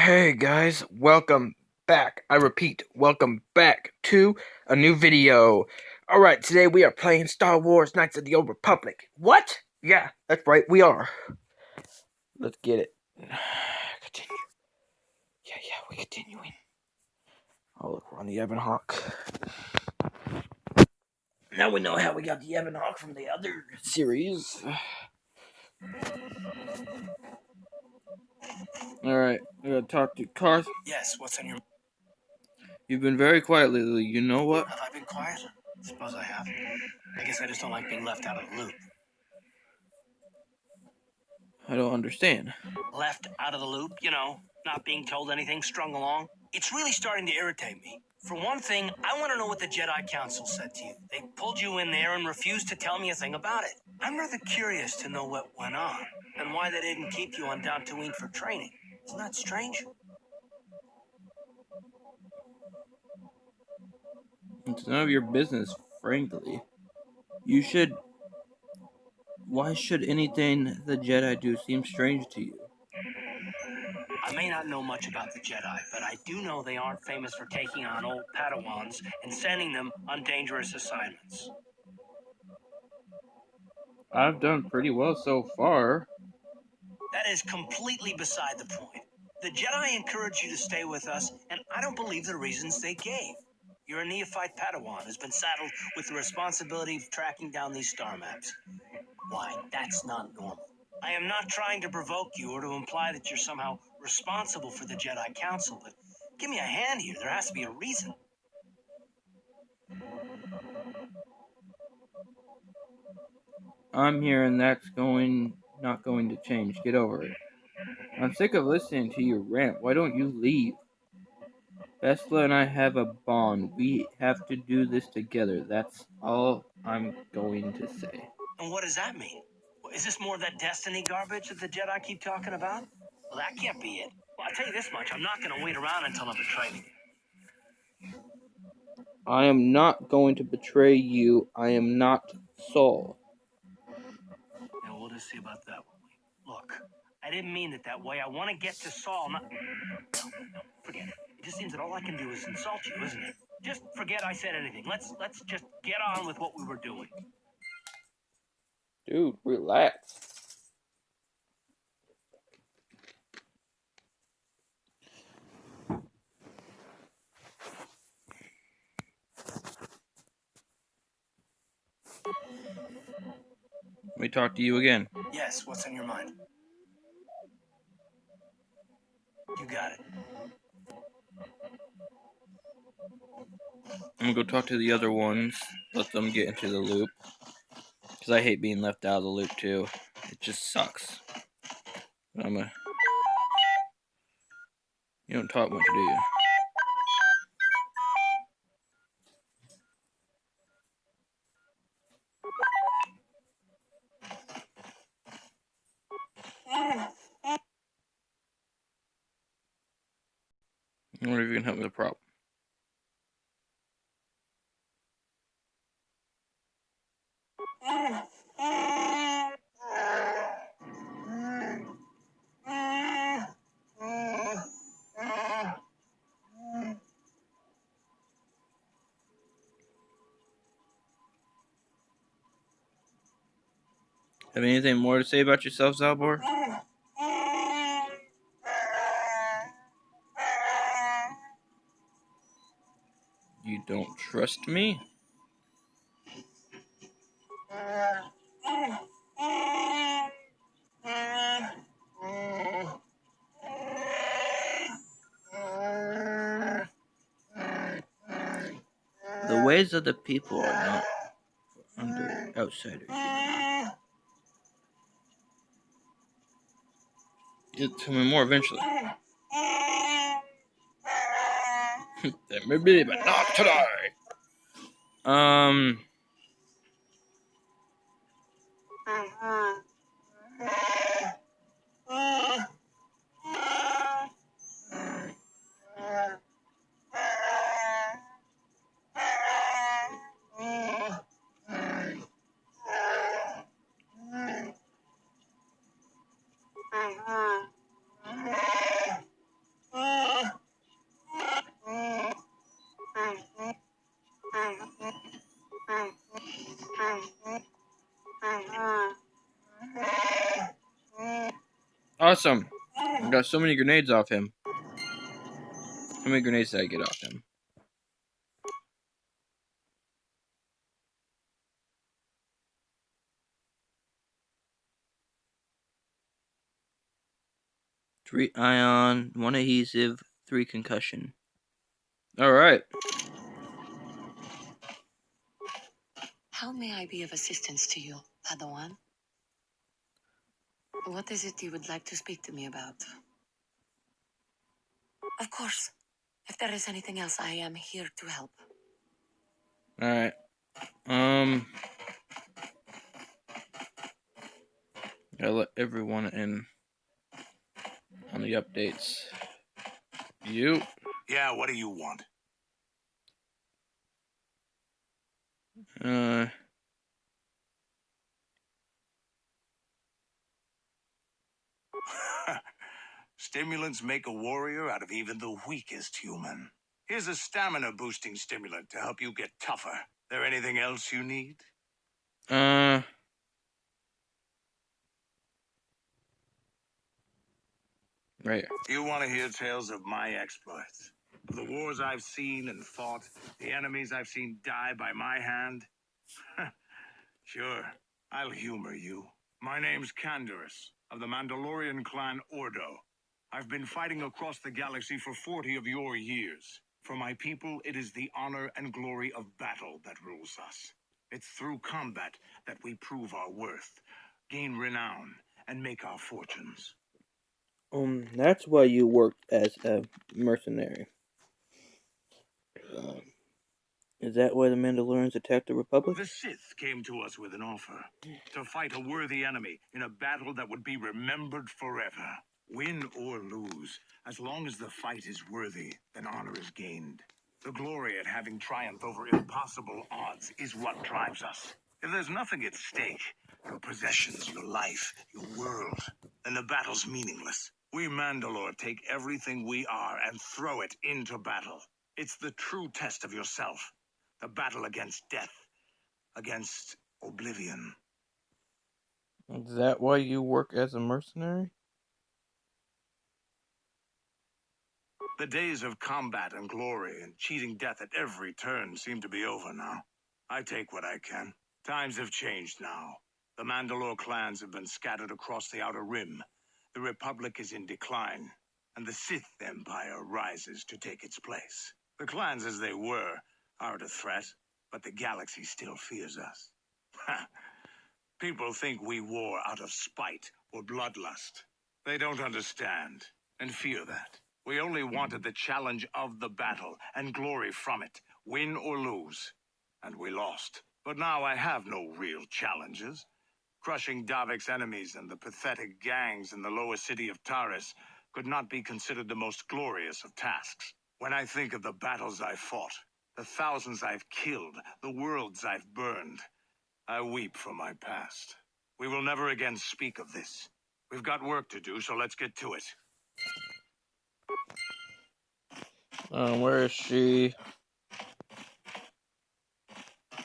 Hey guys, welcome back. I repeat, welcome back to a new video. Alright, today we are playing Star Wars Knights of the Old Republic. What? Yeah, that's right, we are. Let's get it. Continue. Yeah, we're continuing. Oh, look, we're on the Ebon Hawk. Now we know how we got the Ebon Hawk from the other series. Alright, I gotta talk to Carth. Yes, what's on your... You've been very quiet lately, you know what? Have I been quiet? Suppose I have. I guess I just don't like being left out of the loop. I don't understand. Left out of the loop, you know, not being told anything, strung along. It's really starting to irritate me. For one thing, I want to know what the Jedi Council said to you. They pulled you in there and refused to tell me a thing about it. I'm rather curious to know what went on, and why they didn't keep you on Dantooine for training. Isn't that strange? It's none of your business, frankly. Why should anything the Jedi do seem strange to you? I may not know much about the Jedi, but I do know they aren't famous for taking on old Padawans and sending them on dangerous assignments. I've done pretty well so far. That is completely beside the point. The Jedi encouraged you to stay with us, and I don't believe the reasons they gave. You're a neophyte Padawan who's been saddled with the responsibility of tracking down these star maps. Why, that's not normal. I am not trying to provoke you or to imply that you're somehow responsible for the Jedi Council, but give me a hand here. There has to be a reason. I'm here and that's not going to change. Get over it. I'm sick of listening to your rant. Why don't you leave? Beskla and I have a bond. We have to do this together. That's all I'm going to say. And what does that mean? Is this more of that destiny garbage that the Jedi keep talking about? Well, that can't be it. Well, I'll tell you this much. I'm not going to wait around until I'm betrayed. I am not going to betray you. I am not Saul. And we'll just see about that one. Look, I didn't mean it that way. I want to get to Saul, not... No, forget it. It just seems that all I can do is insult you, isn't it? Just forget I said anything. Let's just get on with what we were doing. Dude, relax. Let me talk to you again. Yes, what's on your mind? You got it. I'm gonna go talk to the other ones. Let them get into the loop. Because I hate being left out of the loop too. It just sucks. But you don't talk much, do you? I wonder if you can help me with the problem. Have anything more to say about yourself, Zalbor? You don't trust me? The ways of the people are not under outsiders. You'll tell me more eventually. Maybe, but not today. Awesome. I got so many grenades off him. How many grenades did I get off him? Three ion, 1 adhesive, 3 concussion. Alright. How may I be of assistance to you, Padawan? What is it you would like to speak to me about? Of course. If there is anything else, I am here to help. Alright. Gotta let everyone in on the updates. You. Yeah, what do you want? Stimulants make a warrior out of even the weakest human. Here's a stamina-boosting stimulant to help you get tougher. There anything else you need? Right. You want to hear tales of my exploits? Of the wars I've seen and fought, the enemies I've seen die by my hand? Sure, I'll humor you. My name's Canderous, of the Mandalorian clan Ordo. I've been fighting across the galaxy for 40 of your years. For my people, it is the honor and glory of battle that rules us. It's through combat that we prove our worth, gain renown, and make our fortunes. That's why you worked as a mercenary. Is that why the Mandalorians attacked the Republic? The Sith came to us with an offer to fight a worthy enemy in a battle that would be remembered forever. Win or lose, as long as the fight is worthy, then honor is gained. The glory at having triumphed over impossible odds is what drives us. If there's nothing at stake, your possessions, your life, your world, then the battle's meaningless. We Mandalore take everything we are and throw it into battle. It's the true test of yourself. The battle against death, against oblivion. Is that why you work as a mercenary? The days of combat and glory and cheating death at every turn seem to be over now. I take what I can. Times have changed now. The Mandalore clans have been scattered across the Outer Rim. The Republic is in decline, and the Sith Empire rises to take its place. The clans as they were aren't a threat, but the galaxy still fears us. People think we war out of spite or bloodlust. They don't understand and fear that. We only wanted the challenge of the battle and glory from it, win or lose. And we lost. But now I have no real challenges. Crushing Davik's enemies and the pathetic gangs in the lower city of Taris could not be considered the most glorious of tasks. When I think of the battles I've fought, the thousands I've killed, the worlds I've burned, I weep for my past. We will never again speak of this. We've got work to do, so let's get to it. Where is she? I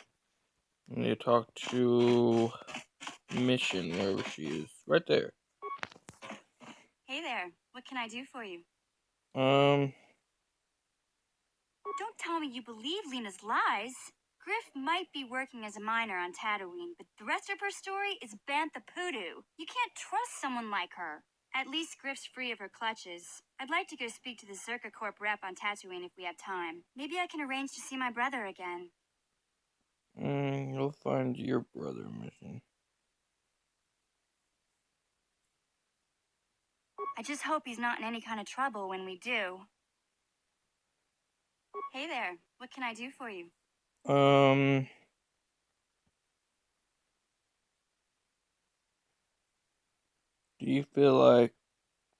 need to talk to Mission, wherever she is. Right there. Hey there, what can I do for you? Um, Don't tell me you believe Lena's lies. Griff might be working as a miner on Tatooine, but the rest of her story is Bantha Poodoo. You can't trust someone like her. At least Griff's free of her clutches. I'd like to go speak to the Zerka Corp rep on Tatooine if we have time. Maybe I can arrange to see my brother again. you'll find your brother, Mission. I just hope he's not in any kind of trouble when we do. Hey there, what can I do for you? Do you feel like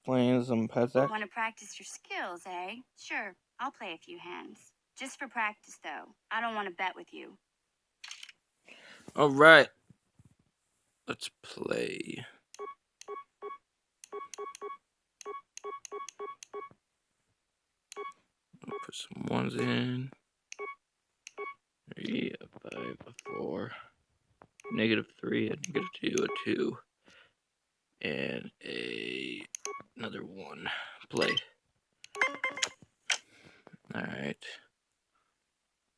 playing some Pezek? Want to practice your skills, eh? Sure, I'll play a few hands. Just for practice, though. I don't want to bet with you. Alright. Let's play. I'll put some ones in. 3, a 5, a 4. -3, a -2, a 2. And a another one. Play. Alright.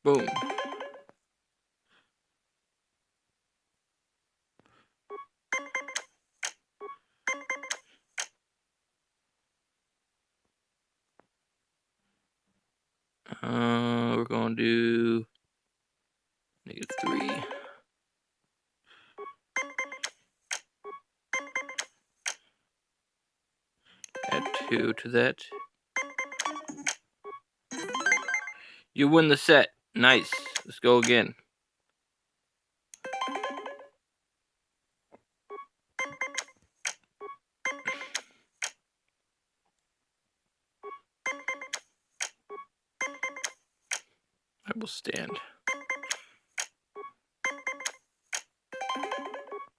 Boom. We're gonna do -3. Add 2 to that. You win the set. Nice. Let's go again. I will stand.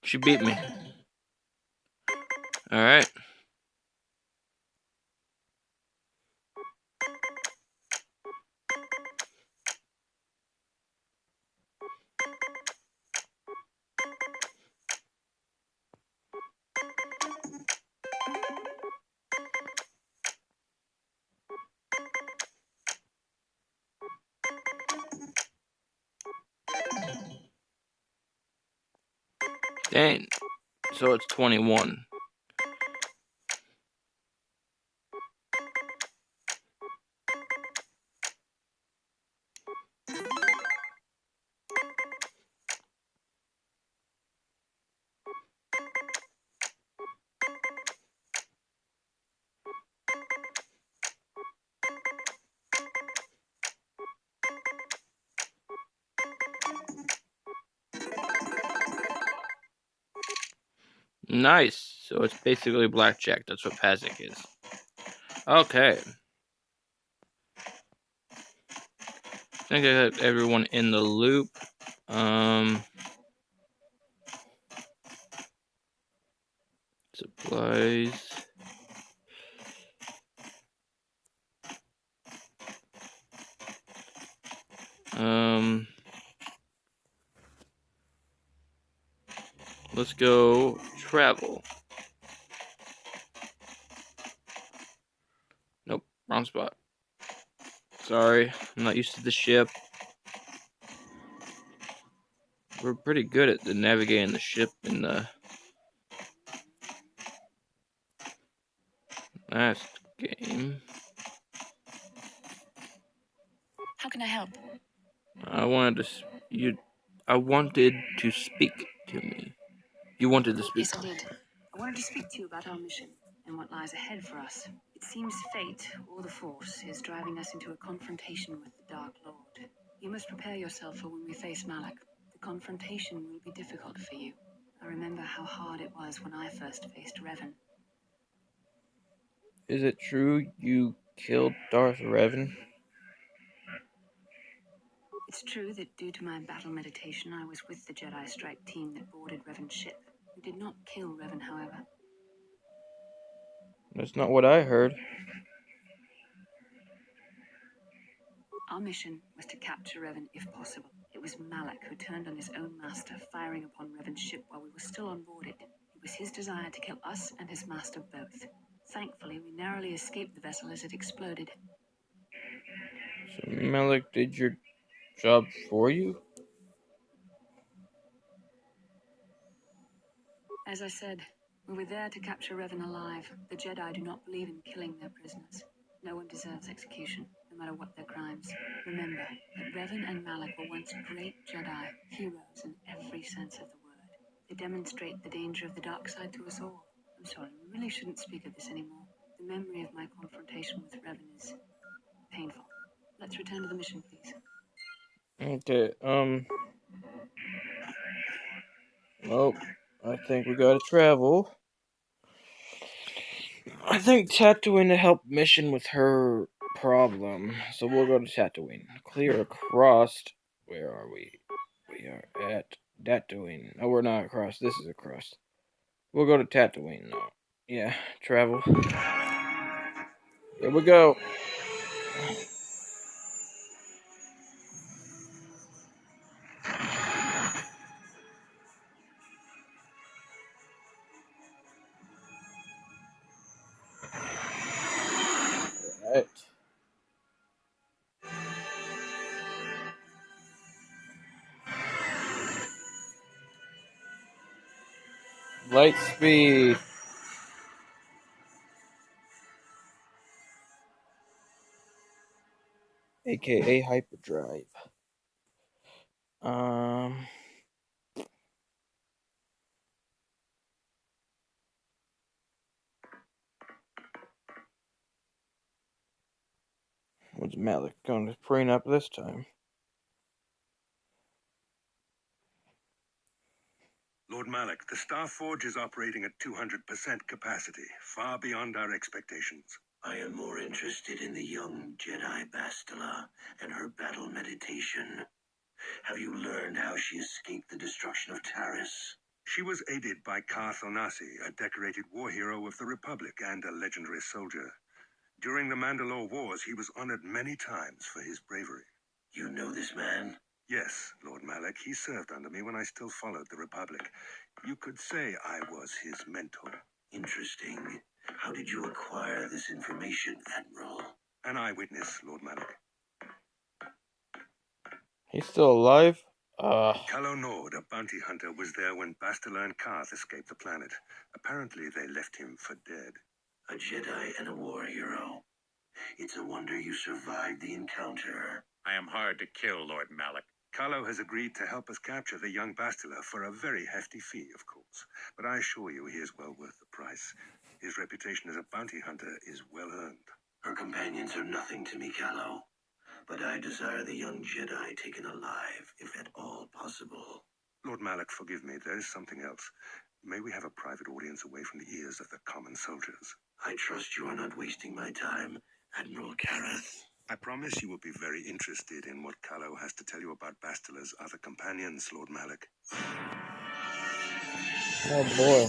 She beat me. Alright. Dang. So it's 21. Nice. So it's basically blackjack. That's what Pazik is. Okay. I think I got everyone in the loop. Supplies. Let's go travel. Nope, wrong spot. Sorry, I'm not used to the ship. We're pretty good at navigating the ship in the last game. How can I help? I wanted to speak to me. You wanted to speak. Yes, I did. I wanted to speak to you about our mission and what lies ahead for us. It seems fate, or the Force, is driving us into a confrontation with the Dark Lord. You must prepare yourself for when we face Malak. The confrontation will be difficult for you. I remember how hard it was when I first faced Revan. Is it true you killed Darth Revan? It's true that due to my battle meditation, I was with the Jedi strike team that boarded Revan's ship. We did not kill Revan, however. That's not what I heard. Our mission was to capture Revan if possible. It was Malak who turned on his own master, firing upon Revan's ship while we were still on board it. It was his desire to kill us and his master both. Thankfully, we narrowly escaped the vessel as it exploded. So Malak did your job for you? As I said, we were there to capture Revan alive. The Jedi do not believe in killing their prisoners. No one deserves execution, no matter what their crimes. Remember that Revan and Malak were once great Jedi, heroes in every sense of the word. They demonstrate the danger of the dark side to us all. I'm sorry, we really shouldn't speak of this anymore. The memory of my confrontation with Revan is painful. Let's return to the mission, please. Okay, well, I think we gotta travel. I think Tatooine to help Mission with her problem. So we'll go to Tatooine. Clear across. Where are we? We are at Tatooine. No, we're not across. This is across. We'll go to Tatooine now. Yeah, travel. Here we go. Alright. Light speed. AKA hyperdrive. What's Malik going to bring up this time? Lord Malik, the Star Forge is operating at 200% capacity, far beyond our expectations. I am more interested in the young Jedi Bastila and her battle meditation. Have you learned how she escaped the destruction of Taris? She was aided by Karth Onasi, a decorated war hero of the Republic and a legendary soldier. During the Mandalore Wars, he was honored many times for his bravery. You know this man? Yes, Lord Malik, he served under me when I still followed the Republic. You could say I was his mentor. Interesting. How did you acquire this information, Admiral? An eyewitness, Lord Malik. He's still alive? Calo Nord, a bounty hunter, was there when Bastila and Karth escaped the planet. Apparently, they left him for dead. A Jedi and a war hero. It's a wonder you survived the encounter. I am hard to kill, Lord Malik. Calo has agreed to help us capture the young Bastila for a very hefty fee, of course. But I assure you he is well worth the price. His reputation as a bounty hunter is well earned. Her companions are nothing to me, Calo. But I desire the young Jedi taken alive, if at all possible. Lord Malik, forgive me, there is something else. May we have a private audience away from the ears of the common soldiers? I trust you are not wasting my time, Admiral Karath. I promise you will be very interested in what Calo has to tell you about Bastila's other companions, Lord Malik. Oh boy.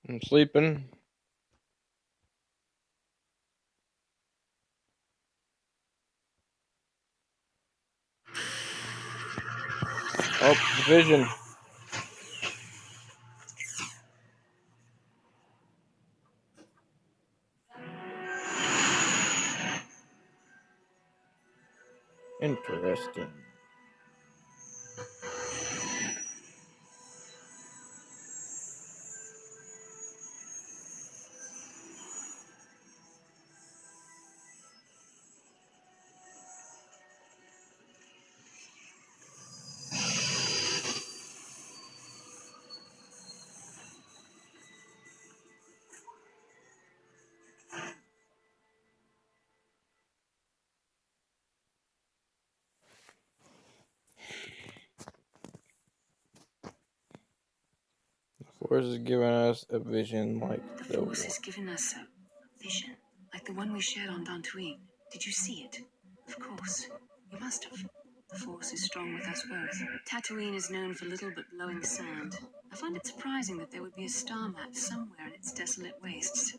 I'm sleeping. Oh, vision. Interesting. The Force is giving us a vision like The the Force one. has given us a vision, like the one we shared on Dantooine. Did you see it? Of course. You must have. The Force is strong with us both. Tatooine is known for little but glowing sand. I find it surprising that there would be a star map somewhere in its desolate wastes.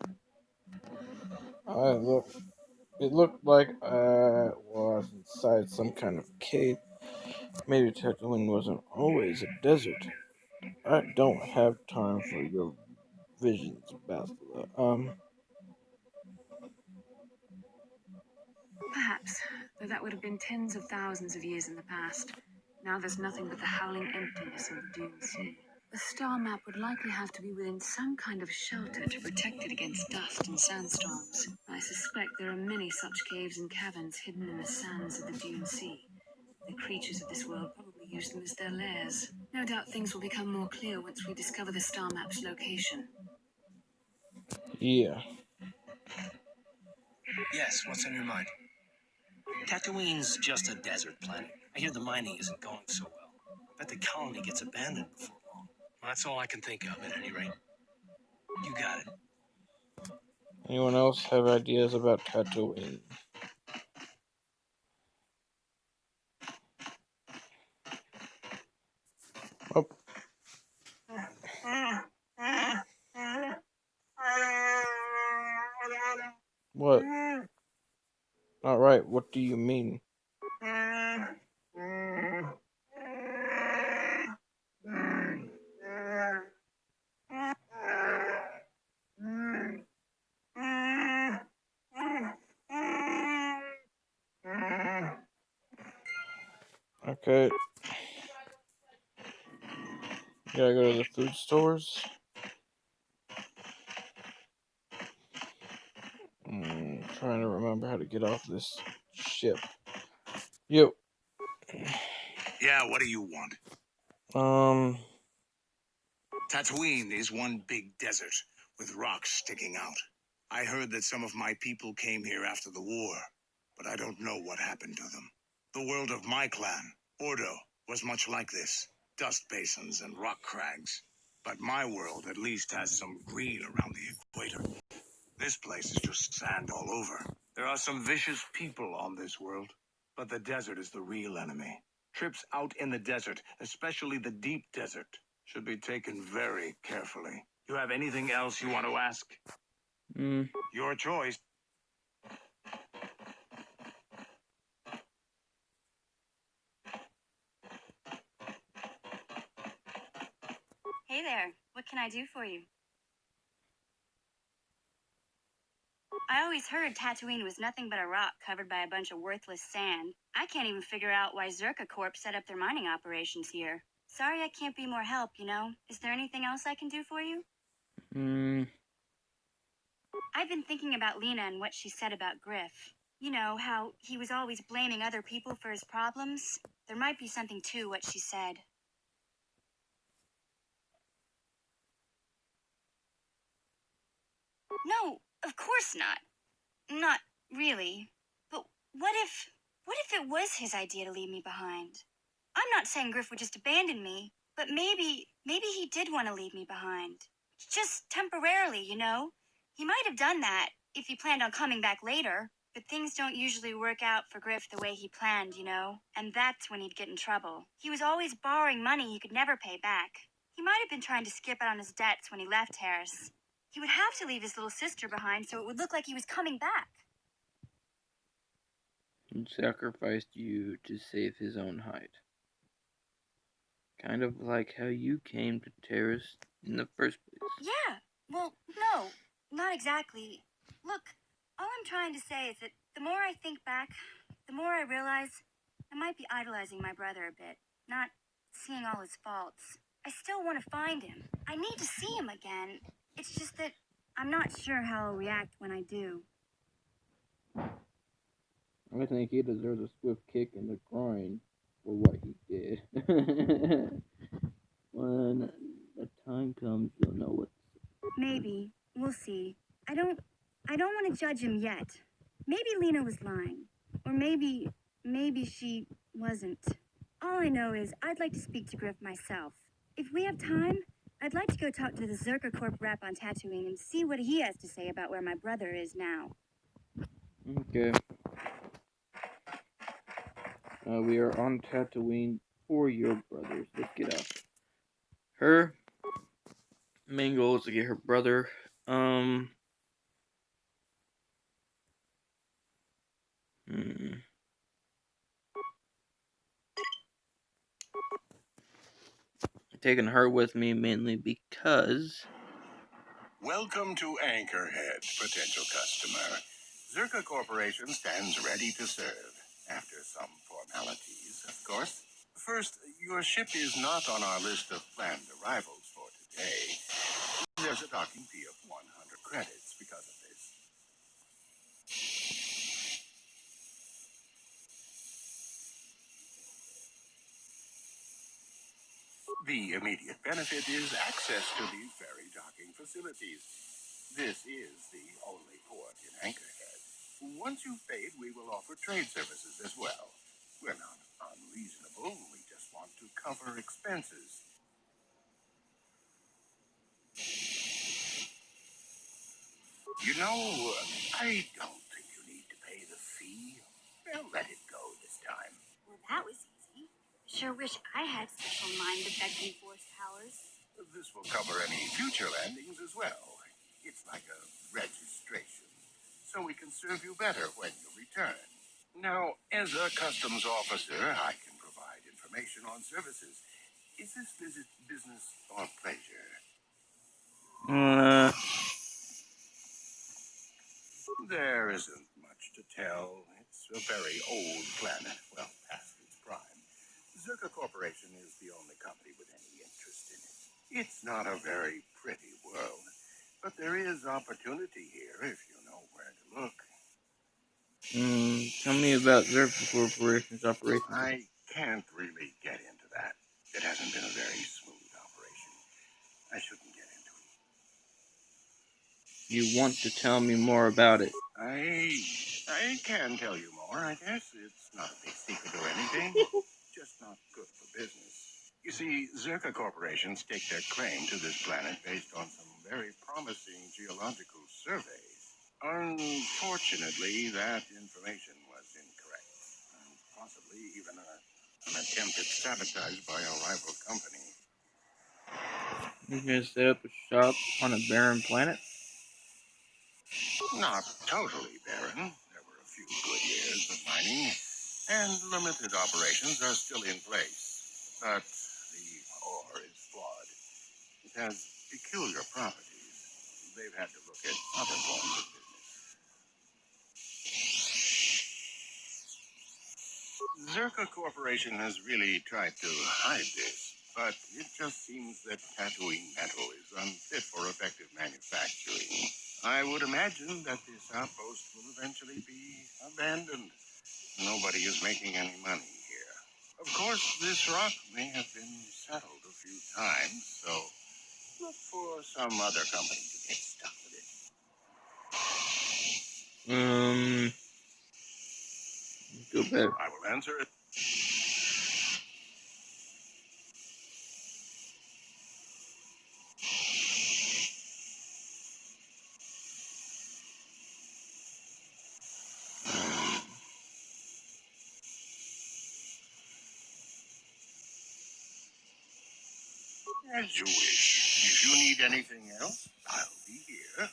It looked like I was inside some kind of cave. Maybe Tatooine wasn't always a desert. I don't have time for your visions, Bastila. Perhaps, though that would have been tens of thousands of years in the past. Now there's nothing but the howling emptiness of the Dune Sea. The star map would likely have to be within some kind of shelter to protect it against dust and sandstorms. I suspect there are many such caves and caverns hidden in the sands of the Dune Sea. The creatures of this world probably use them as their lairs. No doubt things will become more clear once we discover the star map's location. Yeah. Yes, what's on your mind? Tatooine's just a desert planet. I hear the mining isn't going so well. I bet the colony gets abandoned before long. Well, that's all I can think of, at any rate. You got it. Anyone else have ideas about Tatooine? Oh. What? Alright, what do you mean? Okay. Gotta go to the food stores. Trying to remember how to get off this ship. Yo. Yeah, what do you want? Tatooine is one big desert with rocks sticking out. I heard that some of my people came here after the war, but I don't know what happened to them. The world of my clan, Ordo, was much like this. Dust basins and rock crags. But my world at least has some green around the equator. This place is just sand all over. There are some vicious people on this world, but the desert is the real enemy. Trips out in the desert, especially the deep desert, should be taken very carefully. You have anything else you want to ask? Your choice. Hey there, what can I do for you? I always heard Tatooine was nothing but a rock covered by a bunch of worthless sand. I can't even figure out why Zerka Corp set up their mining operations here. Sorry I can't be more help, you know? Is there anything else I can do for you? I've been thinking about Lena and what she said about Griff. You know, how he was always blaming other people for his problems? There might be something to what she said. No, of course not. Not really. But what if it was his idea to leave me behind? I'm not saying Griff would just abandon me, but maybe he did want to leave me behind. Just temporarily, you know? He might have done that if he planned on coming back later, but things don't usually work out for Griff the way he planned, you know? And that's when he'd get in trouble. He was always borrowing money he could never pay back. He might have been trying to skip out on his debts when he left Harris. He would have to leave his little sister behind so it would look like he was coming back. He sacrificed you to save his own hide. Kind of like how you came to Terrace in the first place. Yeah, well, no, not exactly. Look, all I'm trying to say is that the more I think back, the more I realize I might be idolizing my brother a bit, not seeing all his faults. I still want to find him. I need to see him again. It's just that I'm not sure how I'll react when I do. I think he deserves a swift kick in the groin for what he did. When the time comes, you'll know what. Maybe. We'll see. I don't want to judge him yet. Maybe Lena was lying. Or maybe she wasn't. All I know is I'd like to speak to Griff myself. If we have time, I'd like to go talk to the Zerka Corp rep on Tatooine and see what he has to say about where my brother is now. Okay. We are on Tatooine for your brothers. Let's get out. Her main goal is to get her brother. Taking her with me mainly because. Welcome to Anchorhead, potential customer. Zerka Corporation stands ready to serve. After some formalities, of course. First, your ship is not on our list of planned arrivals for today. There's a docking fee of 100 credits because of this. The immediate benefit is access to these very docking facilities. This is the only port in Anchorhead. Once you've paid, we will offer trade services as well. We're not unreasonable. We just want to cover expenses. You know, I don't think you need to pay the fee. Well, let it go this time. Well, that was easy. Sure wish I had special mind-affecting force powers. This will cover any future landings as well. It's like a registration, so we can serve you better when you return. Now, as a customs officer, I can provide information on services. Is this visit business or pleasure? There isn't much to tell. It's a very old planet, well past its prime. Zerka Corporation is the only company with any interest in it. It's not a very pretty world, but there is opportunity here if you know where to look. Tell me about Zerka Corporation's operations. I can't really get into that. It hasn't been a very smooth operation. I shouldn't get into it. You want to tell me more about it? I can tell you more, I guess. It's not a big secret or anything. Just not good for business. You see, Zerka Corporation staked their claim to this planet based on some very promising geological surveys. Unfortunately, that information was incorrect. And possibly even an attempted sabotage by a rival company. You gonna set up a shop on a barren planet? Not totally barren. There were a few good years of mining, and limited operations are still in place. But the ore is flawed. It has peculiar properties. They've had to look at other forms of business. Zerka Corporation has really tried to hide this, but it just seems that Tatooine metal is unfit for effective manufacturing. I would imagine that this outpost will eventually be abandoned. Nobody is making any money here. Of course, this rock may have been settled a few times, so look for some other company to get stuck with it. Go back. I will answer it. As you wish. If you need anything else, I'll be here.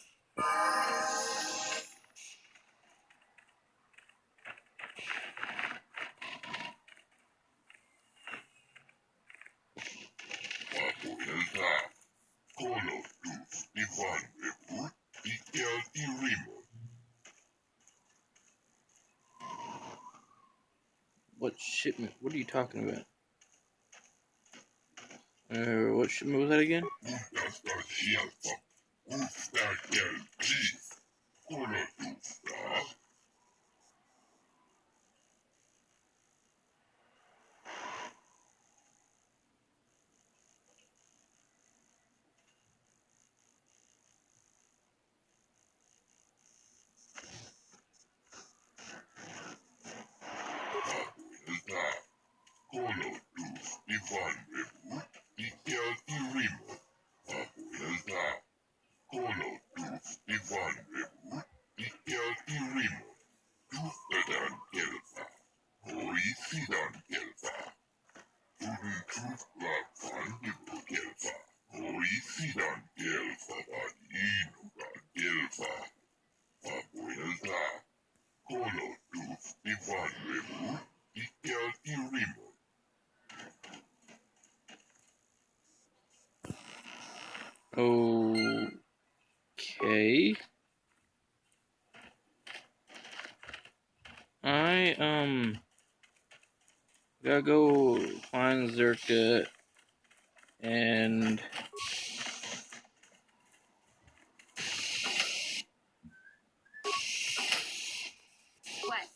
What shipment? What are you talking about? What shipment was that again? Okay. I gotta go find Zerka and What?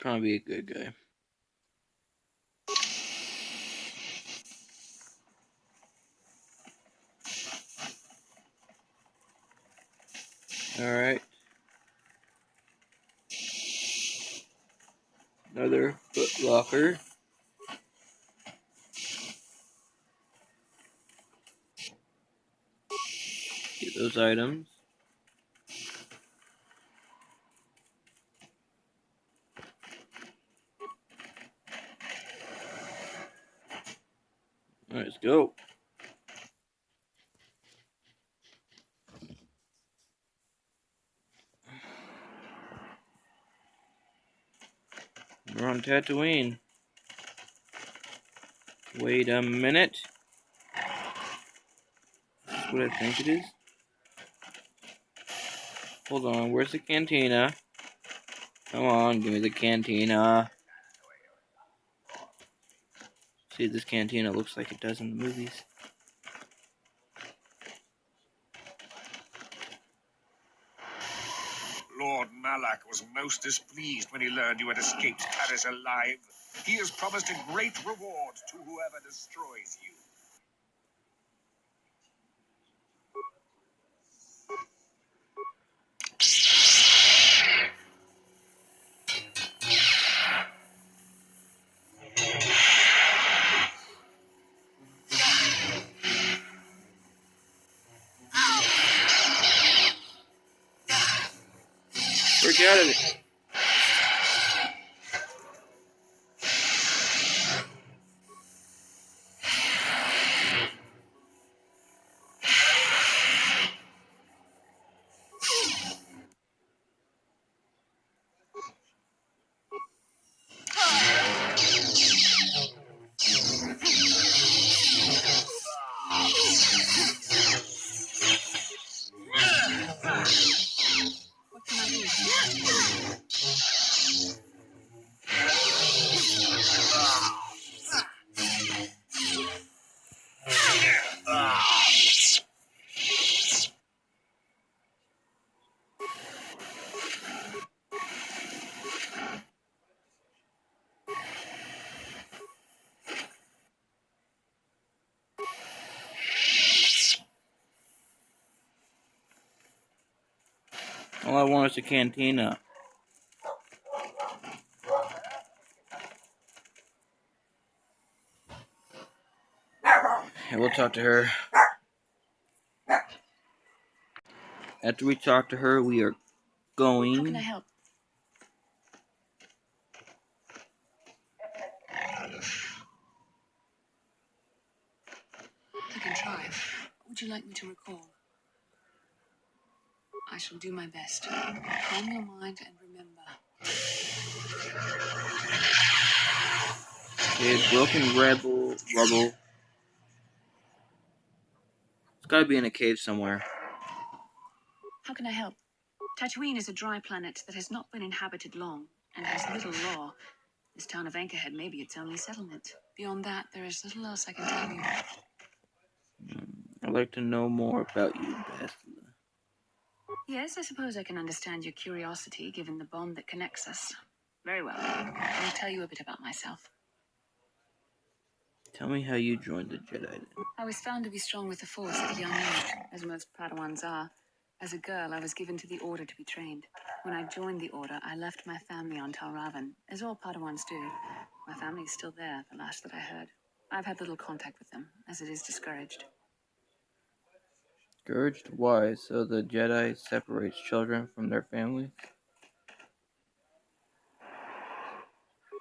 trying to be a good guy. Alright. Another Foot Locker. those items. Alright, let's go. We're on Tatooine. Wait a minute. That's what I think it is. Hold on, where's the cantina? Come on, give me the cantina. See, this cantina looks like it does in the movies. Lord Malak was most displeased when he learned you had escaped Taris alive. He has promised a great reward to whoever destroys you. Break out of it. What can I do? All I want is a cantina. And we'll talk to her. After we talk to her, we are going. How can I help? I can try. What would you like me to recall? I shall do my best. Calm your mind and remember. Okay, broken rubble. It's gotta be in a cave somewhere. How can I help? Tatooine is a dry planet that has not been inhabited long and has little law. This town of Anchorhead may be its only settlement. Beyond that, there is little else I can tell you. I'd like to know more about you, Bastila. Yes, I suppose I can understand your curiosity given the bond that connects us. Very well. I'll tell you a bit about myself. Tell me how you joined the Jedi then. I was found to be strong with the Force at a young age, as most Padawans are. As a girl, I was given to the Order to be trained. When I joined the Order, I left my family on Tal Ravan, as all Padawans do. My family is still there, the last that I heard. I've had little contact with them, as it is discouraged. Discouraged? Why? So the Jedi separates children from their families?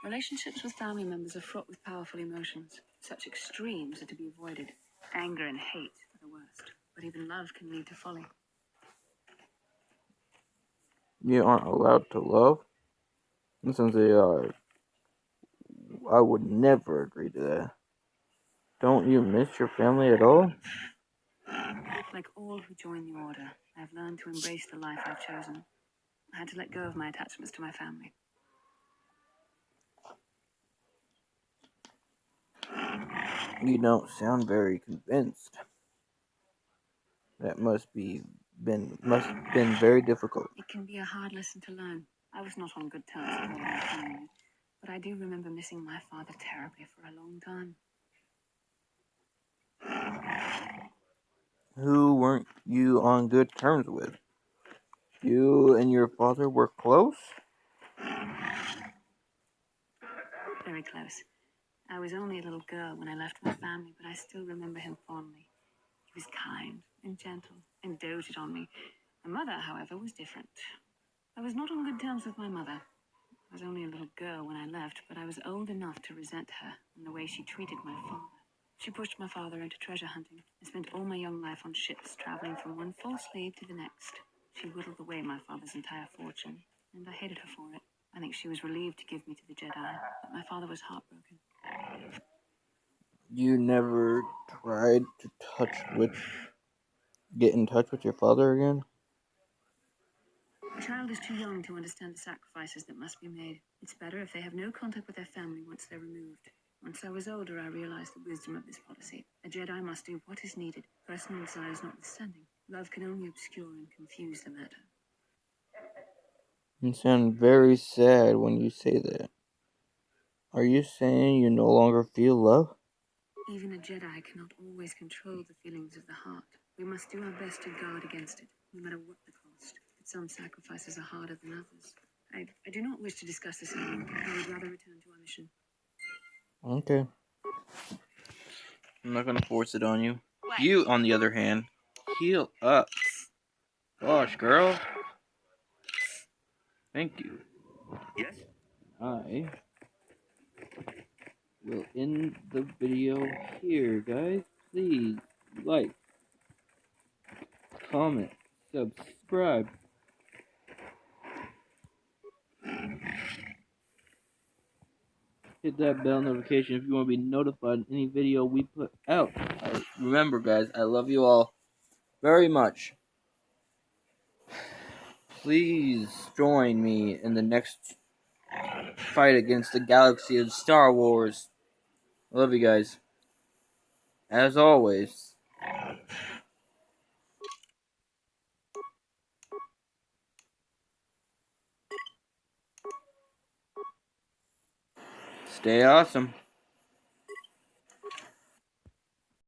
Relationships with family members are fraught with powerful emotions. Such extremes are to be avoided. Anger and hate are the worst, but even love can lead to folly. You aren't allowed to love? Listen, I would never agree to that. Don't you miss your family at all? Like all who join the Order, I've learned to embrace the life I've chosen. I had to let go of my attachments to my family. You don't sound very convinced. That must have been very difficult. It can be a hard lesson to learn. I was not on good terms with all my family, but I do remember missing my father terribly for a long time. Who weren't you on good terms with? You and your father were close? Very close. I was only a little girl when I left my family, but I still remember him fondly. He was kind, and gentle and doted on me. My mother, however, was different. I was not on good terms with my mother. I was only a little girl when I left, but I was old enough to resent her and the way she treated my father. She pushed my father into treasure hunting and spent all my young life on ships, traveling from one false slave to the next. She whittled away my father's entire fortune, and I hated her for it. I think she was relieved to give me to the Jedi, but my father was heartbroken. You never tried to get in touch with your father again? A child is too young to understand the sacrifices that must be made. It's better if they have no contact with their family once they're removed. Once I was older, I realized the wisdom of this policy. A Jedi must do what is needed, personal desires notwithstanding. Love can only obscure and confuse the matter. You sound very sad when you say that. Are you saying you no longer feel love? Even a Jedi cannot always control the feelings of the heart. We must do our best to guard against it, no matter what the cost. But some sacrifices are harder than others. I do not wish to discuss this anymore. I would rather return to our mission. Okay. I'm not gonna force it on you. You, on the other hand, heal up. Gosh, girl. Thank you. Yes? I will end the video here, guys. Please like, comment, subscribe. Hit that bell notification if you want to be notified of any video we put out. Remember, guys, I love you all very much. Please join me in the next fight against the galaxy of Star Wars. I love you guys. As always. Stay awesome.